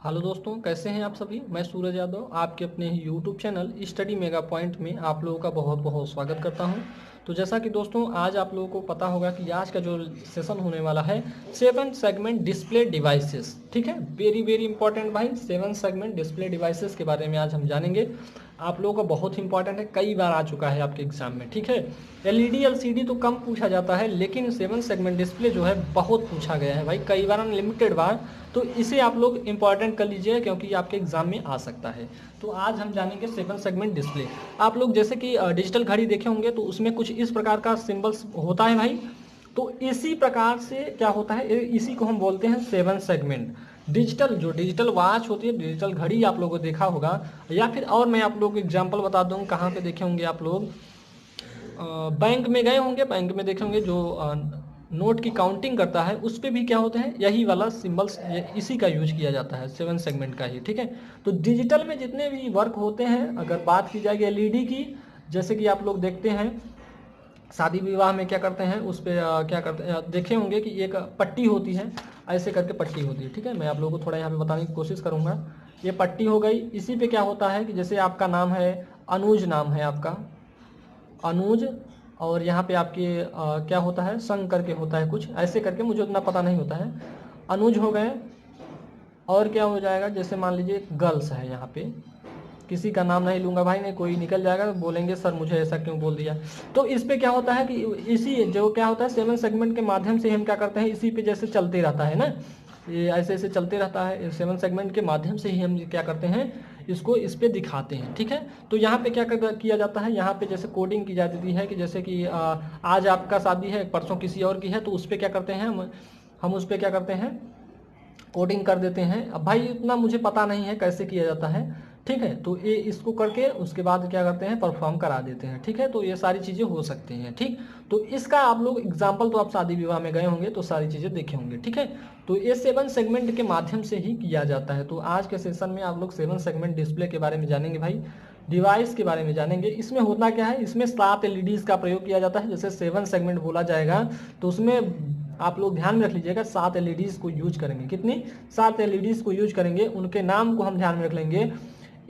Hello दोस्तों, कैसे हैं आप सभी। मैं सूरज यादव आपके अपने ही YouTube channel study mega point में आप लोगों का बहुत बहुत स्वागत करता हूं। तो जैसा कि दोस्तों आज आप लोगों को पता होगा कि आज का जो सेशन होने वाला है 7 सेगमेंट डिस्प्ले डिवाइसेस। ठीक है, वेरी वेरी इंपॉर्टेंट भाई। 7 सेगमेंट डिस्प्ले डिवाइसेस के बारे में आज हम जानेंगे। आप लोगों का बहुत इंपॉर्टेंट है, कई बार आ चुका है आपके एग्जाम में। ठीक है, एलईडी एलसीडी तो कम पूछा जाता है, लेकिन 7 सेगमेंट डिस्प्ले जो है बहुत पूछा गया है भाई, कई बार अनलिमिटेड बार। तो इसे आप लोग इंपॉर्टेंट कर लीजिए क्योंकि ये आपके एग्जाम में आ सकता है। तो आज हम जानेंगे 7 सेगमेंट डिस्प्ले। आप लोग जैसे कि डिजिटल घड़ी देखे होंगे तो उसमें कुछ इस प्रकार का सिंबल्स होता है भाई। तो इसी प्रकार से क्या होता है, इसी को हम बोलते हैं 7 सेगमेंट। डिजिटल जो डिजिटल वॉच होती है, डिजिटल घड़ी आप लोगों को देखा होगा, या फिर और मैं आप लोगों को एग्जाम्पल बता दूँ कहाँ पे देखे होंगे आप लोग। बैंक में गए होंगे, बैंक में देखे होंगे जो नोट की काउंटिंग करता है उस पर भी क्या होता है, यही वाला सिंबल्स इसी का यूज किया जाता है, 7 सेगमेंट का ही। ठीक है, तो डिजिटल में जितने भी वर्क होते हैं, अगर बात की जाएगी एलईडी की, जैसे कि आप लोग देखते हैं शादी विवाह में क्या करते हैं, उस पर क्या करते हैं, देखे होंगे कि एक पट्टी होती है, ऐसे करके पट्टी होती है। ठीक है, मैं आप लोगों को थोड़ा यहाँ पे बताने की कोशिश करूँगा। ये पट्टी हो गई, इसी पे क्या होता है कि जैसे आपका नाम है अनुज, नाम है आपका अनुज, और यहाँ पे आपके क्या होता है, संग करके होता है कुछ ऐसे करके, मुझे उतना पता नहीं होता है। अनुज हो गए, और क्या हो जाएगा, जैसे मान लीजिए गर्ल्स है, यहाँ पे किसी का नाम नहीं लूँगा भाई, नहीं कोई निकल जाएगा, बोलेंगे सर मुझे ऐसा क्यों बोल दिया। तो इस पे क्या होता है कि इसी जो क्या होता है 7 सेगमेंट के माध्यम से हम क्या करते हैं, इसी पे जैसे चलते रहता है ना, ये ऐसे ऐसे चलते रहता है, 7 सेगमेंट के माध्यम से ही हम क्या करते हैं, इसको इस पे दिखाते हैं। ठीक है, तो यहाँ पे क्या किया जाता है, यहाँ पे जैसे कोडिंग की जाती है कि जैसे कि आज आपका शादी है, परसों किसी और की है, तो उस पर क्या करते हैं हम उस पर क्या करते हैं, कोडिंग कर देते हैं। अब भाई इतना मुझे पता नहीं है कैसे किया जाता है। ठीक है, तो ये इसको करके उसके बाद क्या करते हैं, परफॉर्म करा देते हैं। ठीक है, तो ये सारी चीज़ें हो सकती हैं। ठीक, तो इसका आप लोग एग्जाम्पल, तो आप शादी विवाह में गए होंगे तो सारी चीज़ें देखे होंगे। ठीक है, तो ये 7 सेगमेंट के माध्यम से ही किया जाता है। तो आज के सेशन में आप लोग 7 सेगमेंट डिस्प्ले के बारे में जानेंगे भाई, डिवाइस के बारे में जानेंगे। इसमें होता क्या है, इसमें 7 एलईडीज का प्रयोग किया जाता है। जैसे 7 सेगमेंट बोला जाएगा तो उसमें आप लोग ध्यान में रख लीजिएगा, 7 एलईडीज को यूज करेंगे। कितनी, 7 एलईडीज को यूज करेंगे। उनके नाम को हम ध्यान में रख लेंगे,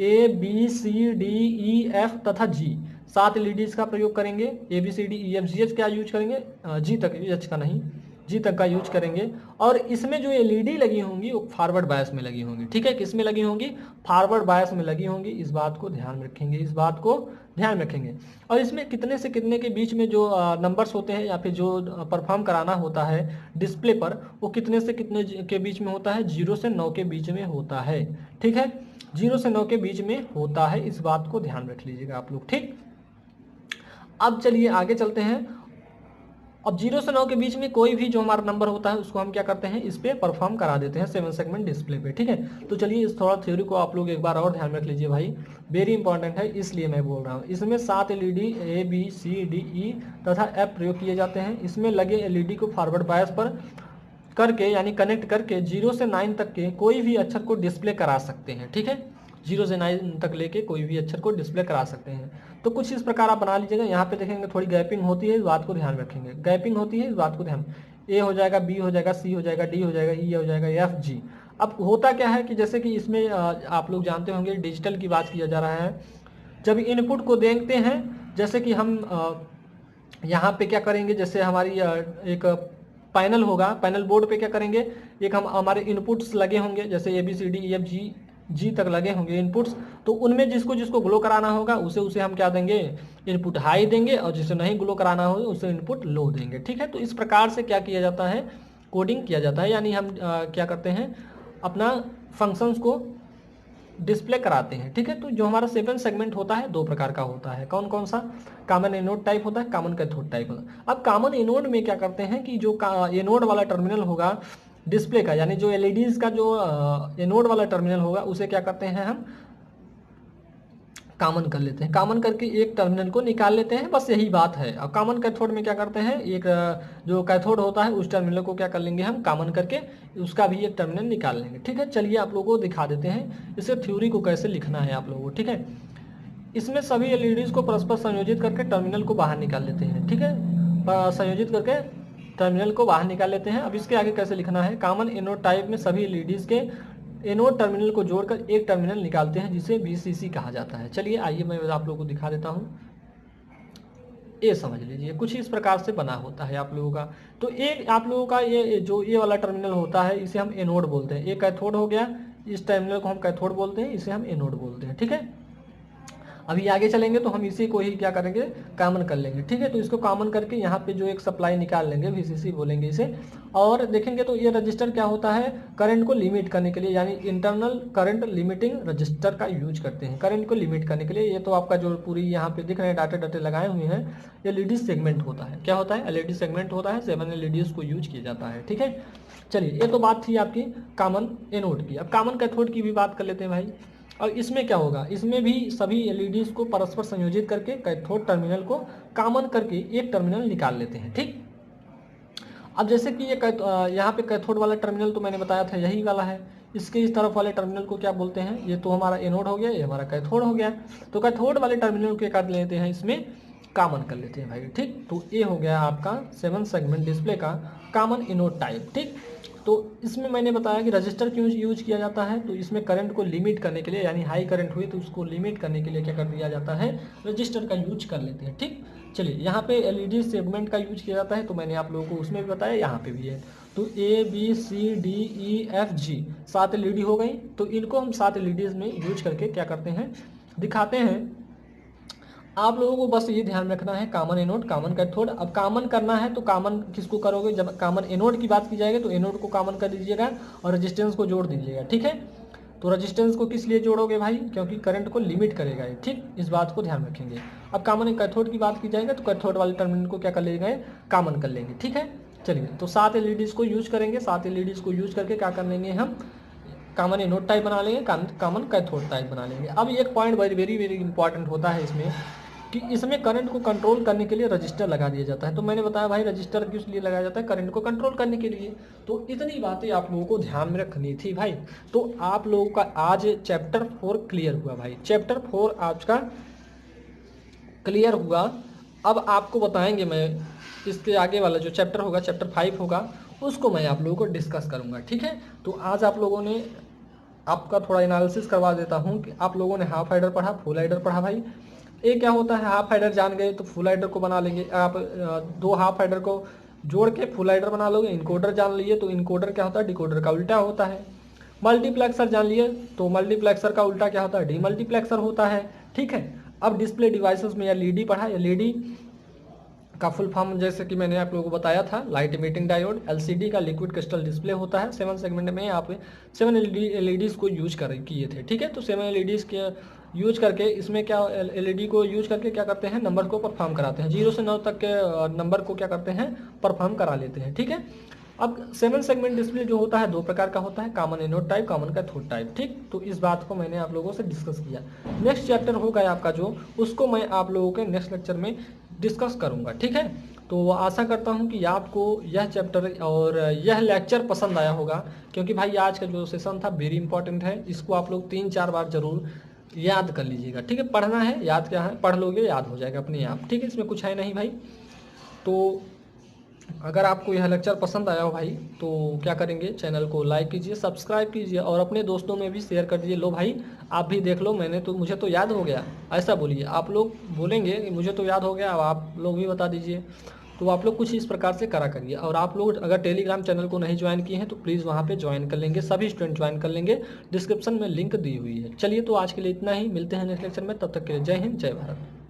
A B C D E F तथा जी। 7 एलईडीज का प्रयोग करेंगे। A B C D E F G H क्या यूज करेंगे, जी तक, एच का नहीं, जी तक का यूज करेंगे। और इसमें जो एलईडी लगी होंगी वो फॉरवर्ड बायस में लगी होंगी। ठीक है, किस में लगी होंगी, फॉरवर्ड बायस में लगी होंगी। इस बात को ध्यान में रखेंगे, इस बात को ध्यान में रखेंगे। और इसमें कितने से कितने के बीच में जो नंबर्स होते हैं या फिर जो परफॉर्म कराना होता है डिस्प्ले पर, वो कितने से कितने के बीच में होता है, 0 से 9 के बीच में होता है। ठीक है, 0 से 9 के बीच में होता है, इस बात को ध्यान रख लीजिएगा आप लोग। ठीक, अब चलिए आगे चलते हैं। अब 0 से 9 के बीच में कोई भी जो हमारा नंबर होता है उसको हम क्या करते हैं, इस पे परफॉर्म करा देते हैं 7 सेगमेंट डिस्प्ले पे। ठीक है, तो चलिए इस थोड़ा थ्योरी को आप लोग एक बार और ध्यान में रख लीजिए भाई, वेरी इंपॉर्टेंट है इसलिए मैं बोल रहा हूँ। इसमें 7 LED A B C D E तथा एफ प्रयोग किए जाते हैं। इसमें लगे एलईडी को फॉरवर्ड बायस पर करके यानी कनेक्ट करके 0 से 9 तक के कोई भी अक्षर को डिस्प्ले करा सकते हैं। ठीक है, 0 से 9 तक लेके कोई भी अक्षर को डिस्प्ले करा सकते हैं। तो कुछ इस प्रकार आप बना लीजिएगा। यहाँ पे देखेंगे थोड़ी गैपिंग होती है, इस बात को ध्यान रखेंगे, गैपिंग होती है, इस बात को ध्यान। ए हो जाएगा, बी हो जाएगा, सी हो जाएगा, डी हो जाएगा, ई हो जाएगा, एफ जी। अब होता क्या है कि जैसे कि इसमें आप लोग जानते होंगे डिजिटल की बात किया जा रहा है। जब इनपुट को देखते हैं, जैसे कि हम यहाँ पे क्या करेंगे, जैसे हमारी एक पैनल होगा, पैनल बोर्ड पे क्या करेंगे, एक हम हमारे इनपुट्स लगे होंगे, जैसे A B C D E F G G तक लगे होंगे इनपुट्स। तो उनमें जिसको जिसको ग्लो कराना होगा उसे उसे हम क्या देंगे, इनपुट हाई देंगे, और जिसे नहीं ग्लो कराना होगा उसे इनपुट लो देंगे। ठीक है, तो इस प्रकार से क्या किया जाता है, कोडिंग किया जाता है, यानी हम क्या करते हैं, अपना फंक्शंस को डिस्प्ले कराते हैं। ठीक है, तो जो हमारा 7 सेगमेंट होता है 2 प्रकार का होता है। कौन कौन सा, कॉमन एनोड टाइप होता है, कॉमन कैथोड टाइप होता है। अब कॉमन एनोड में क्या करते हैं कि जो एनोड वाला टर्मिनल होगा डिस्प्ले का, यानी जो एलईडीज का जो एनोड वाला टर्मिनल होगा उसे क्या करते हैं, हम कॉमन कर लेते हैं। कॉमन करके एक टर्मिनल को निकाल लेते हैं, बस यही बात है। और कॉमन कैथोड में क्या करते हैं, एक जो कैथोड होता है उस टर्मिनल को क्या कर लेंगे, हम कॉमन करके उसका भी एक टर्मिनल निकाल लेंगे। ठीक है, चलिए आप लोगों को दिखा देते हैं इसे थ्योरी को कैसे लिखना है आप लोगों को। ठीक है, इसमें सभी एलईडीज को परस्पर संयोजित करके टर्मिनल को बाहर निकाल लेते हैं। ठीक है, संयोजित करके टर्मिनल को बाहर निकाल लेते हैं। अब इसके आगे कैसे लिखना है, कॉमन एनोड टाइप में सभी एलईडीज के एनोड टर्मिनल को जोड़कर एक टर्मिनल निकालते हैं जिसे VCC कहा जाता है। चलिए आइए मैं आप लोगों को दिखा देता हूँ। ये समझ लीजिए कुछ इस प्रकार से बना होता है आप लोगों का। तो एक आप लोगों का ये वाला टर्मिनल होता है, इसे हम एनोड बोलते हैं। ये कैथोड हो गया, इस टर्मिनल को हम कैथोड बोलते हैं, इसे हम एनोड बोलते हैं। ठीक है, अभी आगे चलेंगे तो हम इसी को ही क्या करेंगे, कॉमन कर लेंगे। ठीक है, तो इसको कॉमन करके यहाँ पे जो एक सप्लाई निकाल लेंगे, VCC बोलेंगे इसे। और देखेंगे तो ये रजिस्टर क्या होता है, करंट को लिमिट करने के लिए, यानी इंटरनल करंट लिमिटिंग रजिस्टर का यूज करते हैं करंट को लिमिट करने के लिए। ये तो आपका जो पूरी यहाँ पे दिख रहे हैं डाटे डाटे लगाए हुए हैं, ये LED सेगमेंट होता है। क्या होता है, LED सेगमेंट होता है। 7 LEDs को यूज किया जाता है। ठीक है, चलिए ये तो बात थी आपकी कॉमन एनोड की। अब कॉमन कैथोड की भी बात कर लेते हैं भाई। और इसमें क्या होगा, इसमें भी सभी LEDs को परस्पर संयोजित करके कैथोड टर्मिनल को कॉमन करके एक टर्मिनल निकाल लेते हैं। ठीक, अब जैसे कि ये यहाँ पे कैथोड वाला टर्मिनल तो मैंने बताया था यही वाला है। इसके इस तरफ वाले टर्मिनल को क्या बोलते हैं, ये तो हमारा एनोड हो गया, ये हमारा कैथोड हो गया। तो कैथोड वाले टर्मिनल को कर लेते हैं, इसमें कॉमन कर लेते हैं भाई। ठीक, तो ये हो गया आपका 7 सेगमेंट डिस्प्ले का कॉमन एनोड टाइप। ठीक, तो इसमें मैंने बताया कि रजिस्टर क्यों यूज किया जाता है, तो इसमें करंट को लिमिट करने के लिए, यानी हाई करंट हुई तो उसको लिमिट करने के लिए क्या कर दिया जाता है, रजिस्टर का यूज कर लेते हैं। ठीक, चलिए यहाँ पे LED सेगमेंट का यूज किया जाता है, तो मैंने आप लोगों को उसमें भी बताया, यहाँ पे भी है। तो ABCDEFG 7 LED हो गई, तो इनको हम 7 LEDs में यूज करके क्या करते हैं, दिखाते हैं। आप लोगों को बस ये ध्यान रखना है, कॉमन एनोड कॉमन कैथोड। अब कॉमन करना है तो कॉमन किसको करोगे, जब कॉमन एनोड की बात की जाएगी तो एनोड को कॉमन कर दीजिएगा और रेजिस्टेंस को जोड़ दीजिएगा। ठीक है, तो रेजिस्टेंस को किस लिए जोड़ोगे भाई, क्योंकि करंट को लिमिट करेगा ये। ठीक, इस बात को ध्यान रखेंगे। अब कॉमन कैथोड की बात की जाएगी तो कैथोड वाले टर्मिनल को क्या कर लेंगे, कॉमन कर लेंगे। ठीक है, चलिए तो 7 LEDs को यूज करेंगे। 7 LEDs को यूज करके क्या कर लेंगे, हम कॉमन एनोड टाइप बना लेंगे, कॉमन कैथोड टाइप बना लेंगे। अब एक पॉइंट वेरी वेरी इंपॉर्टेंट होता है इसमें, कि इसमें करंट को कंट्रोल करने के लिए रजिस्टर लगा दिया जाता है। तो मैंने बताया भाई रजिस्टर किस लिए लगाया जाता है, करंट को कंट्रोल करने के लिए। तो इतनी बातें आप लोगों को ध्यान में रखनी थी भाई। तो आप लोगों का आज चैप्टर 4 क्लियर हुआ भाई, चैप्टर 4 आज का क्लियर हुआ। अब आपको बताएंगे मैं इसके आगे वाला जो चैप्टर होगा, चैप्टर 5 होगा, उसको मैं आप लोगों को डिस्कस करूँगा। ठीक है, तो आज आप लोगों ने आपका थोड़ा एनालिसिस करवा देता हूँ कि आप लोगों ने हाफ हाइडर पढ़ा, फुल हाइडर पढ़ा भाई। ये क्या होता है, हाफ हाइडर जान गए तो फुल हाइडर को बना लेंगे। आप 2 हाफ हाइडर को जोड़ के फुल हाइडर बना लोगे। इनकोडर जान लिए तो इनकोडर क्या होता है, डिकोडर का उल्टा होता है। मल्टीप्लेक्सर जान लिए तो मल्टीप्लेक्सर का उल्टा क्या होता है, डीमल्टीप्लेक्सर होता है। ठीक है, अब डिस्प्ले डिवाइसेस में LED पढ़ा, LED का फुल फॉर्म जैसे कि मैंने आप लोगों को बताया था, लाइट इमिटिंग डायोड। LCD का लिक्विड क्रिस्टल डिस्प्ले होता है। 7 सेगमेंट में आप 7 LEDs को यूज किए थे। ठीक है, तो 7 LEDs के यूज करके इसमें क्या LED को यूज करके क्या करते हैं, नंबर को परफॉर्म कराते हैं। 0 से 9 तक के नंबर को क्या करते हैं, परफॉर्म करा लेते हैं। ठीक है, अब 7 सेगमेंट डिस्प्ले जो होता है 2 प्रकार का होता है, common anode type, common cathode type. ठीक, तो इस बात को मैंने आप लोगों से डिस्कस किया। नेक्स्ट चैप्टर होगा आपका जो, उसको मैं आप लोगों के नेक्स्ट लेक्चर में डिस्कस करूंगा। ठीक है, तो आशा करता हूं कि आपको यह चैप्टर और यह लेक्चर पसंद आया होगा, क्योंकि भाई आज का जो सेशन था वेरी इंपॉर्टेंट है। इसको आप लोग 3-4 बार जरूर याद कर लीजिएगा। ठीक है, पढ़ना है, याद क्या है, पढ़ लोगे याद हो जाएगा अपने आप। ठीक है, इसमें कुछ है नहीं भाई। तो अगर आपको यह लेक्चर पसंद आया हो भाई तो क्या करेंगे, चैनल को लाइक कीजिए, सब्सक्राइब कीजिए और अपने दोस्तों में भी शेयर कर दीजिए। लो भाई आप भी देख लो, मुझे तो याद हो गया, ऐसा बोलिए। आप लोग बोलेंगे कि मुझे तो याद हो गया, अब आप लोग भी बता दीजिए। तो आप लोग कुछ इस प्रकार से करा करिए। और आप लोग अगर टेलीग्राम चैनल को नहीं ज्वाइन किए हैं तो प्लीज़ वहाँ पे ज्वाइन कर लेंगे, सभी स्टूडेंट ज्वाइन कर लेंगे, डिस्क्रिप्शन में लिंक दी हुई है। चलिए तो आज के लिए इतना ही, मिलते हैं नेक्स्ट लेक्चर में, तब तक के लिए जय हिंद जय भारत।